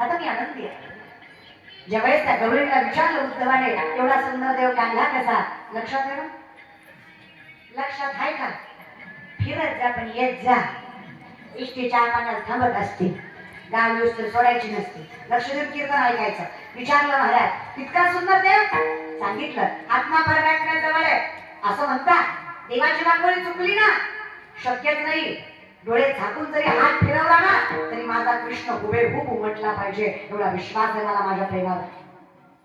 आता मी आनंदी आहे. ज्यावेळेस त्या गौरीला विचारलं उद्धवाने एवढा सुंदर देव काढला कसा, लक्षात आहे ना? लक्षात आहे का? फिरत जा पण येत जा. इष्टीच्या पाण्यात थांबत असते, गाव युस्त सोडायची नसते. लक्ष देऊन कीर्तन ऐकायचं. विचारलं महाराज इतका सुंदर देव, सांगितलं आत्मा परमात्म्याजवळ आहे असं म्हणता. देवाची रांगोळी चुकली ना शक्यच नाही. डोळे झाकून जरी हात फिरवला ना तरी माझा कृष्ण हुबेहूब उमटला पाहिजे एवढा विश्वास आहे मला माझ्या प्रेमावर.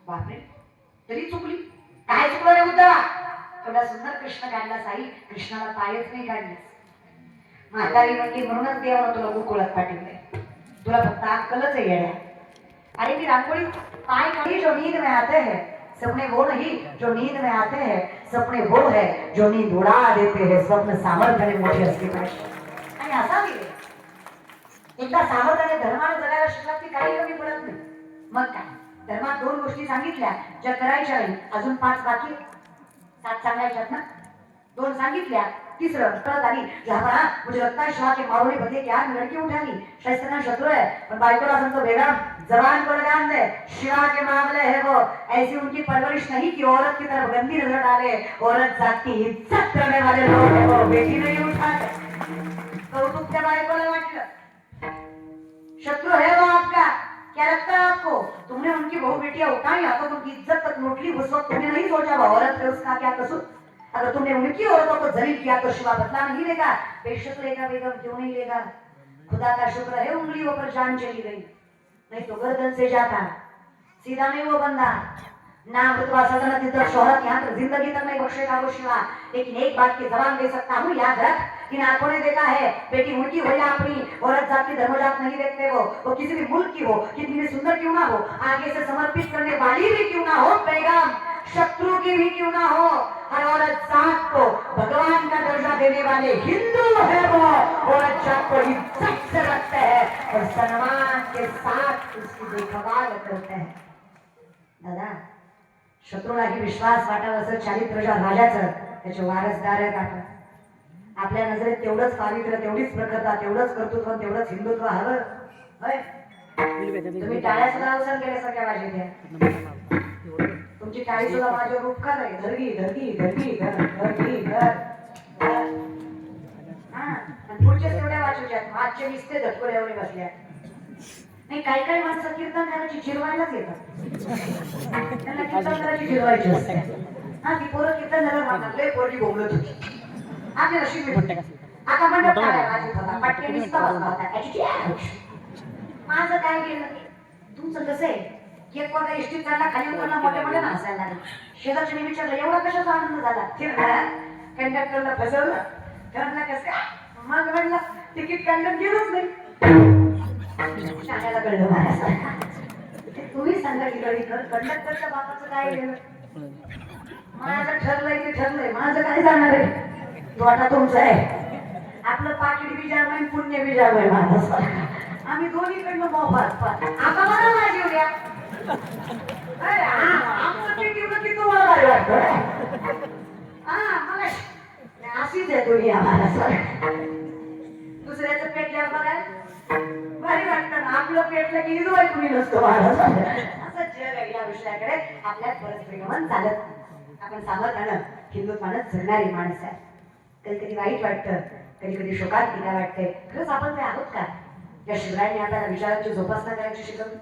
बापरे, तरी चुकली. काय चुकलं रे उद्धवा? एवढा सुंदर कृष्ण काढला साई, कृष्णाला पायच नाही काढले. म्हातारी म्हणली म्हणूनच देवाला तुला गोकुळात पाठवलंय. तुला फक्त अक्कलच आहे येड्या. अरे मी रांगोळी पाय काढी जो नींद में आते हैं, सपने वो नहीं जो नींद में आते हैं, सपने वो है जो नींद उड़ा देते हैं. स्वप्न सामर्थ्याने मोठे असले पाहिजे आणि असावी. एकदा सामर्थ्याने धर्माने जगायला शिकलात की काही कमी पडत नाही. मग काय, धर्मात 2 गोष्टी सांगितल्या ज्या करायच्या नाही, अजून 5 बाकी 7 सांगायच्यात ना. 2 सांगितल्या, तीसरं कळत आली. जहां मुझे लगता है शाह के मारोड़ी बदले क्या लड़की उठानी, शस्त्र शत्रु है पर बाइकोला संतो बेगम जबान को लगाम दे. शिवा के मामले है वो, ऐसी उनकी परवरिश नहीं कि औरत की तरफ गंदी नजर डाले. औरत जात की इज्जत करने वाले लोग है वो, बेटी नहीं उठाते. कौतुक त्या बाइकोला वाटलं. शत्रु है वो आपका, क्या लगता है आपको? तुमने उनकी बहू बेटियां उठाई, आपको उनकी इज्जत तक लूट ली. उस वक्त तुमने नहीं सोचा वो औरत है, उसका क्या कसूर? अगर तुमने उनकी औरतों को जलील किया तो शिवा बदला नहीं लेगा. बेशक लेगा बेगम, क्यों नहीं लेगा. खुदा का शुक्र है उंगलियों पर जान चली गई, नहीं तो गर्दन से जाता. सीधा नहीं वो बंदा. नाम रुतबा सल्तनत इज्जत शोहरत यहाँ तक जिंदगी तक नहीं बख्शेगा वो शिवा. लेकिन एक बात की जबान दे सकता हूँ, याद रख. इन आंखों ने देखा है बेटी उनकी हो या अपनी, औरत जात की धर्मजात नहीं देखते. वो किसी भी मुल्क की हो, कितनी भी सुंदर क्यों ना हो, आगे से समर्पित करने वाली भी क्यों ना हो, पैगाम शत्रु की भी क्यों ना हो, हर औरत जात को भगवान का दर्जा देने वाले हिंदू है वो. औरत जात को इज्जत से रखते हैं और सम्मान के साथ उसकी देखभाल करते हैं. दादा, शत्रूलाही विश्वास वाटावा असं चारित्र्य राजाचं, त्याचे वारसदार आहेत आपण. आपल्या नजरेत तेवढंच पावित्र्य, तेवढीच प्रखरता, तेवढंच कर्तृत्व, तेवढंच हिंदुत्व हवं. होय, तुम्ही टाळ्या सुद्धा अवसर केल्यासारख्या वाजवत्या. तुमची टाळी सुद्धा माझ्यावर उपकार आहे. धरगी धरगी धरगी धर धरगी धर. हा, पुढचे तेवढ्या वाचवच्यात. मागचे नुसते धटकोड्यावर बसल्या. नाही, काही काही माणसं कीर्तन करायची जिरवायलाच येतात. त्यांना कीर्तन करायची जिरवायची असते. हा, ती पोरं कीर्तन झालं म्हणतात लय पोरगी बोलत होती. आम्ही अशी आता म्हणतात वाजत होता, पटके निसता बसला होता. माझं काय गेलं, तुमचं कसं आहे की एक कोणता इष्टीत चालला, खाली उतरला, मोठ्या मोठ्या हसायला लागले. शेजारच्या मी विचारलं एवढा कशाचा आनंद झाला. कंडक्टरला फसवलं. ठरलं कसं काय, मग म्हणलं तिकीट काढलं गेलोच नाही. सांगायला कळलं मला. तुम्ही सांगा की कंडक्टरच्या बापाचं काय गेलं. माझं ठरलंय ते ठरलंय, माझं काय जाणार आहे. तो आता तुमचं आहे. आपलं पाकिट बी जावं, पुण्य बी जावं माणूस. आम्ही दोन्हीकडनं मोफत. आता मला माझी उद्या आमचं ते की तुम्हाला काय वाटतं. तुम्ही आम्हाला दुसऱ्याचं पेटल्यावर बघा भारी वाटतं ना, आपलं पेटलं की हिरवाय कुणी नसतो महाराज. असं जग आहे. या विषयाकडे आपल्यात परत प्रेमन चालत. आपण सामर्थ्यानं हिंदुत्वानं जगणारी माणसं आहे. कधी कधी वाईट वाटतं, कधी कधी शोकात टीका वाटते. खरंच आपण ते आहोत का? या शिवरायांनी आपल्याला विचारांची जोपासना करायची शिकवली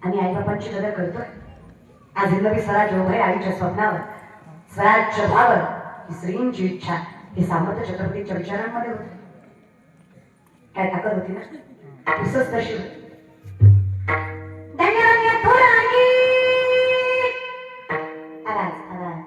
आणि आईबापांची कदर करतोय. आज हिंदवी स्वराज उभय आईच्या स्वप्नावर, स्वराज्य व्हावं ही स्त्रींची इच्छा, हे सामर्थ्य छत्रपतींच्या विचारांमध्ये होते. काय ताकद होती ना, विसच तशी होती. आवाज आवाज